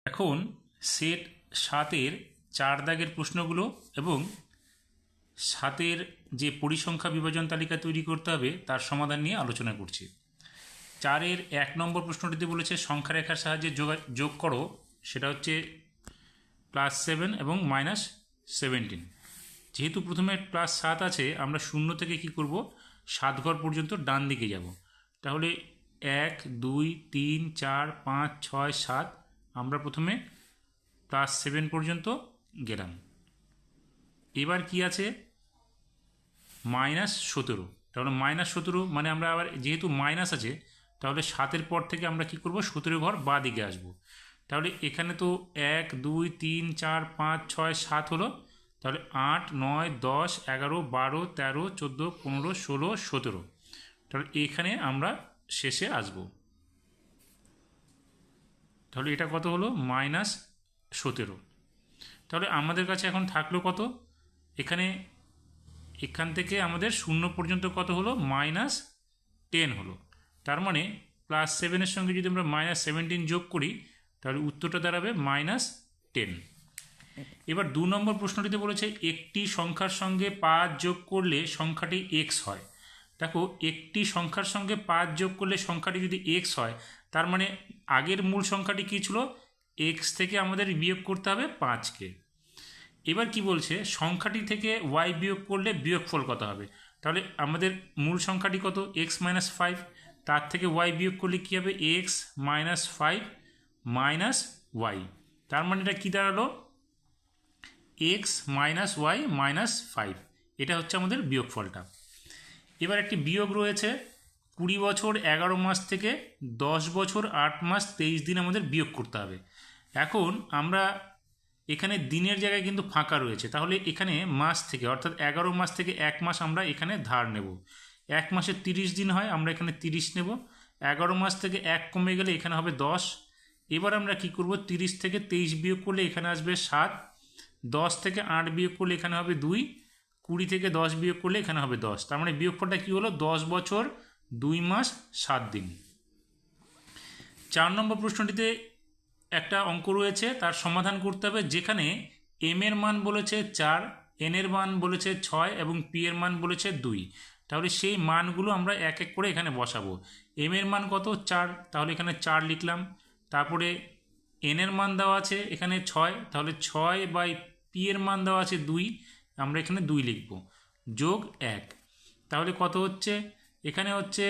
এখন সেট 7-এর 4 দাগের প্রশ্নগুলো এবং 7-এর যে পরিসংখ্যা বিভাজন তালিকা তৈরি করতে হবে তার সমাধান নিয়ে আলোচনা করছি। 4-এর 1 নম্বর প্রশ্নটিতে বলেছে সংখ্যা রেখার সাহায্যে যোগ করো, সেটা হচ্ছে +7 এবং -17। যেহেতু প্রথমে +7 আছে, আমরা 0 থেকে কি করব, 7 ঘর পর্যন্ত ডান দিকে যাব। তাহলে 1 2 3 4 5 6 7, আমরা প্রথমে +7 পর্যন্ত গেলাম। এবার কি আছে, -17। তাহলে -17 মানে আমরা আবার যেহেতু মাইনাস আছে, তাহলে 7-এর পর থেকে আমরা কি করব, 17 ঘর বাঁ দিকে আসব। তাহলে এখানে তো 1 2 3 4 5 6 7 হলো, তাহলে 8 9 10 11 12 13 14 15 16 17। তাহলে এখানে আমরা শেষে আসব। তাহলে এটা কত হলো, -17। তাহলে আমাদের কাছে এখন থাকলো কত, এখান থেকে আমাদের 0 পর্যন্ত কত হলো, -10 হলো। তার মানে +7-এর সঙ্গে যদি আমরা -17 যোগ করি, তাহলে উত্তরটা দাঁড়াবে -10। এবার 2 নম্বর প্রশ্নটিতে বলেছে একটি সংখ্যার সঙ্গে 5 যোগ করলে সংখ্যাটি x হয়। দেখো, একটি সংখ্যার সঙ্গে 5 যোগ করলে সংখ্যাটি যদি x হয়, তার মানে আগের মূল সংখ্যাটি কী ছিল, x থেকে আমাদের বিয়োগ করতে হবে 5কে। এবার কি বলছে, সংখ্যাটি থেকে y বিয়োগ করলে বিয়োগফল কত হবে। তাহলে আমাদের মূল সংখ্যাটি কত, x - 5, তার থেকে y বিয়োগ করলে কী হবে, x - 5 - y। তার মানে এটা কী দাঁড়ালো, x - y - 5। এটা হচ্ছে আমাদের বিয়োগফলটা। এবার একটি বিয়োগ রয়েছে, 20 বছর 11 মাস থেকে 10 বছর 8 মাস 23 দিন আমাদের বিয়োগ করতে হবে। এখন আমরা এখানে দিনের জায়গায় কিন্তু ফাঁকা রয়েছে, তাহলে এখানে মাস থেকে অর্থাৎ 11 মাস থেকে 1 মাস আমরা এখানে ধার নেব। 1 মাসে 30 দিন হয়, আমরা এখানে 30 নেব। 11 মাস থেকে 1 কমে গেলে এখানে হবে 10। এবার আমরা কি করব, 30 থেকে 23 বিয়োগ করলে এখানে আসবে 7, 10 থেকে 8 বিয়োগ করলে এখানে হবে 2, 20 থেকে 10 বিয়োগ করলে এখানে হবে 10। তার মানে বিয়োগফলটা কী হলো, 10 বছর 2 মাস 7 দিন। 4 নম্বর প্রশ্নটিতে একটা অঙ্ক রয়েছে, তার সমাধান করতে হবে, যেখানে m এর মান বলেছে 4, n এর মান বলেছে 6 এবং p এর মান বলেছে 2। তাহলে সেই মানগুলো আমরা এক এক করে এখানে বসাবো। m এর মান কত, 4, তাহলে এখানে 4 লিখলাম। তারপরে n এর মান দেওয়া আছে এখানে 6, তাহলে 6/p এর মান দেওয়া আছে 2, আমরা এখানে 2 লিখব, যোগ 1। তাহলে কত হচ্ছে, এখানে হচ্ছে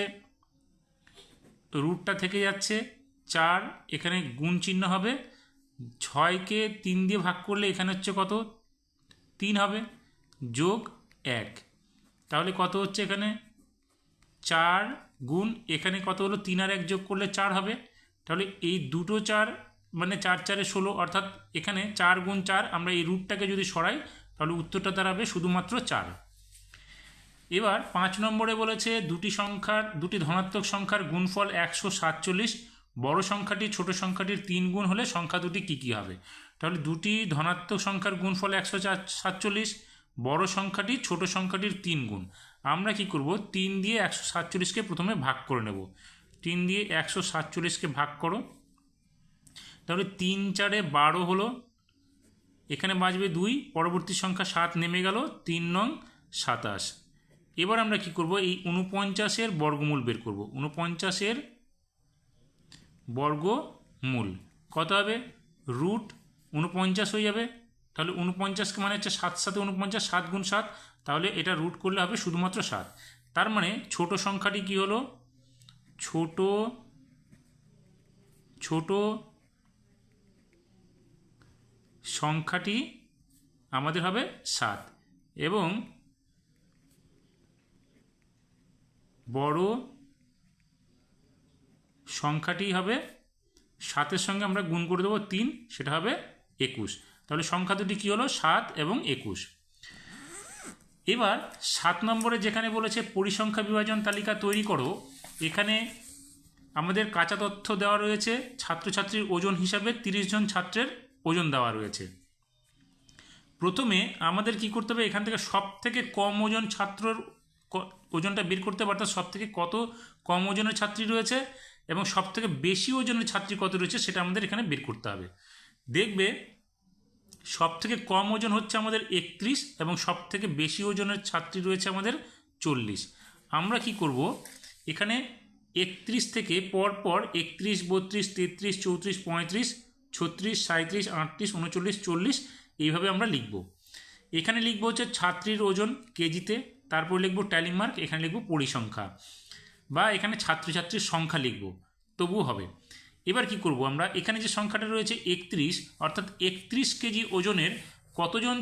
রুটটা থেকে যাচ্ছে 4, এখানে গুণ চিহ্ন হবে, 6কে 3 দিয়ে ভাগ করলে এখানে হচ্ছে কত, 3 হবে, যোগ 1। তাহলে কত হচ্ছে, এখানে 4 গুণ এখানে কত হলো, 3 আর 1 যোগ করলে 4 হবে। তাহলে এই দুটো 4 মানে 4 4 16, অর্থাৎ এখানে 4 গুণ 4, আমরা এই রুটটাকে যদি সরাই তাহলে উত্তরটা দাঁড়াবে শুধুমাত্র 4। এবার 5 নম্বরে বলেছে দুটি ধনাত্মক সংখ্যার গুণফল 147, বড় সংখ্যাটি ছোট সংখ্যাটির 3 গুণ হলে সংখ্যা দুটি কী কী হবে। তাহলে দুটি ধনাত্মক সংখ্যার গুণফল 147, বড় সংখ্যাটি ছোট সংখ্যাটির 3 গুণ। আমরা কি করব, 3 দিয়ে 147কে প্রথমে ভাগ করে নেব। 3 দিয়ে 147কে ভাগ করো, তাহলে 3 4 12 হলো, এখানে বাজবে 2, পরবর্তী সংখ্যা 7 নেমে গেল, 3 নং 27। এবার আমরা কি করব, এই 49-এর বর্গমূল বের করব। 49-এর বর্গমূল কত হবে, রুট 49 হয়ে যাবে। তাহলে 49কে মানে হচ্ছে 7 7 49, 7 গুণ 7, তাহলে এটা রুট করলে হবে শুধুমাত্র 7। তার মানে ছোট সংখ্যাটি কি হলো, ছোট সংখ্যাটি আমাদের হবে 7 এবং বড় সংখ্যাটি হবে 7-এর সঙ্গে আমরা গুণ করে দেবো 3, সেটা হবে 21। তাহলে সংখ্যা দুটি কী হলো, 7 এবং 21। এবার 7 নম্বরে যেখানে বলেছে পরিসংখ্যা বিভাজন তালিকা তৈরি করো, এখানে আমাদের কাঁচা তথ্য দেওয়া রয়েছে। ছাত্রছাত্রীর ওজন হিসাবে 30 জন ছাত্রের ওজন দেওয়া রয়েছে। প্রথমে আমাদের কি করতে হবে, এখান থেকে সব থেকে কম ওজন ছাত্রর ওজনটা বের করতে হবে, অর্থাৎ সব থেকে কত কম ওজনের ছাত্রী রয়েছে এবং সব থেকে বেশি ওজনের ছাত্রী কত রয়েছে সেটা আমাদের এখানে বের করতে হবে। দেখবে সব থেকে কম ওজন হচ্ছে আমাদের 31 এবং সব থেকে বেশি ওজনের ছাত্রী রয়েছে আমাদের 40। আমরা কি করব, এখানে 31 থেকে পরপর 31, 32, 33, 34, 35, 36, 37, 38, 39, 40 এইভাবে আমরা লিখব। এখানে লিখব হচ্ছে ছাত্রীর ওজন কেজিতে, তারপর লিখব ট্যালি মার্ক, এখানে লিখব পরিসংখ্যা, বা এখানে ছাত্রছাত্রীর সংখ্যা লিখব, তবুও হবে। এবার কি করব, আমরা এখানে যে সংখ্যাটা রয়েছে 31, অর্থাৎ 31 কেজি ওজনের কতজন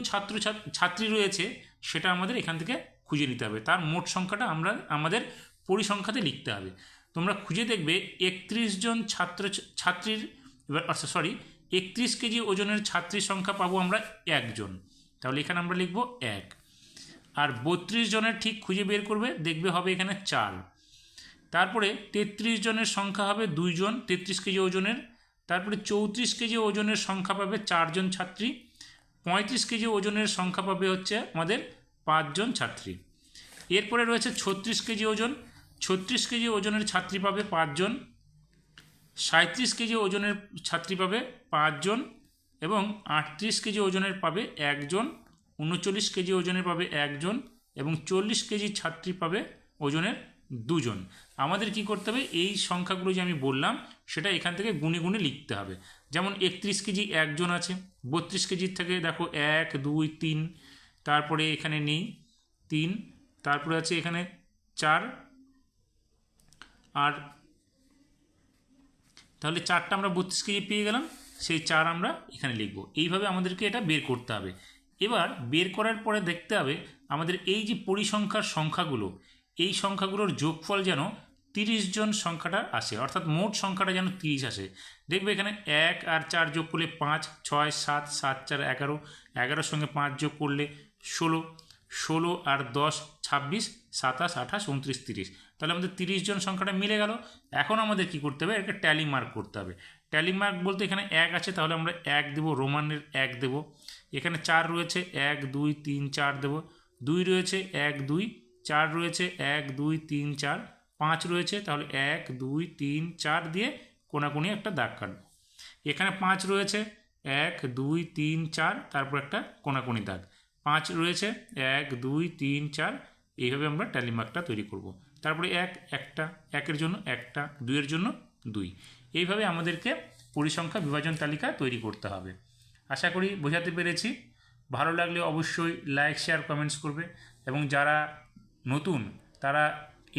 ছাত্রী রয়েছে সেটা আমাদের এখান থেকে খুঁজে নিতে হবে। তার মোট সংখ্যাটা আমরা আমাদের পরিসংখ্যাতে লিখতে হবে। তোমরা খুঁজে দেখবে 31 জন ছাত্রীর, এবার 31 কেজি ওজনের ছাত্রীর সংখ্যা পাবো আমরা 1 জন, তাহলে এখানে আমরা লিখব 1। আর 32 জনের ঠিক খুঁজে বের করবে, দেখবে হবে এখানে 4। তারপরে 33 জনের সংখ্যা হবে 2 জন 33 কেজি ওজনের। তারপরে 34 কেজি ওজনের সংখ্যা পাবে 4 জন ছাত্রী। 35 কেজি ওজনের সংখ্যা পাবে হচ্ছে আমাদের 5 জন ছাত্রী। এরপরে রয়েছে 36 কেজি ওজন, 36 কেজি ওজনের ছাত্রী পাবে 5 জন। 37 কেজি ওজনের ছাত্রী পাবে 5 জন, এবং 38 কেজি ওজনের পাবে 1 জন। 39 কেজি ওজনের পাবে 1 জন, এবং 40 কেজি ছাত্রী পাবে ওজনের 2 জন। আমাদের কি করতে হবে, এই সংখ্যাগুলো যে আমি বললাম সেটা এখান থেকে গুনে গুনে লিখতে হবে। যেমন 31 কেজি 1 জন আছে, 32 কেজির থেকে দেখো 1, 2, 3, তারপরে এখানে নেই 3, তারপরে আছে এখানে 4, আর তাহলে 4টা আমরা 32 কেজি পেয়ে গেলাম, সেই 4 আমরা এখানে লিখব। এইভাবে আমাদেরকে এটা বের করতে হবে। এবার বের করার পরে দেখতে হবে আমাদের এই যে পরিসংখ্যার সংখ্যাগুলো, এই সংখ্যাগুলোর যোগফল যেন 30 জন সংখ্যাটা আসে, অর্থাৎ মোট সংখ্যাটা যেন 30 আসে। দেখবে এখানে 1 আর 4 যোগ করলে 5, 6, 7, 7, 4, 11, 11-র সঙ্গে 5 যোগ করলে 16, 16 আর 10, 26, 27, 28, 29, 30। তাহলে আমাদের 30 জন সংখ্যাটা মিলে গেল। এখন আমাদের কি করতে হবে, একটা ট্যালি মার্ক করতে হবে। ট্যালি মার্ক বলতে এখানে 1 আছে, তাহলে আমরা 1 দেবো, রোমানের 1 দেবো। এখানে 4 রয়েছে, 1, 2, 3, 4 দেবো। 2 রয়েছে, 1, 2, 4 রয়েছে, 1, 2, 3, 4, 5 রয়েছে, তাহলে 1, 2, 3, 4 দিয়ে কোনাকুনি একটা দাগ কাটবো। এখানে 5 রয়েছে, 1, 2, 3, 4, তারপর একটা কোনাকুনি দাগ। 5 রয়েছে, 1, 2, 3, 4, এইভাবে আমরা ট্যালি মার্কটা তৈরি করব। তারপরে 1, 1-এর জন্য 1টা, 2-এর জন্য 2। এইভাবে আমাদেরকে পরিসংখ্যা বিভাজন তালিকা তৈরি করতে হবে। আশা করি বোঝাতে পেরেছি। ভালো লাগলে অবশ্যই লাইক, শেয়ার, কমেন্টস করবে, এবং যারা নতুন তারা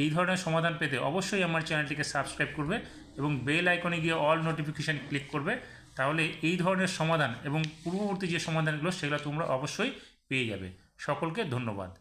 এই ধরনের সমাধান পেতে অবশ্যই আমার চ্যানেলটিকে সাবস্ক্রাইব করবে এবং বেল আইকনে গিয়ে অল নোটিফিকেশান ক্লিক করবে। তাহলে এই ধরনের সমাধান এবং পূর্ববর্তী যে সমাধানগুলো সেগুলো তোমরা অবশ্যই পেয়ে যাবে। সকলকে ধন্যবাদ।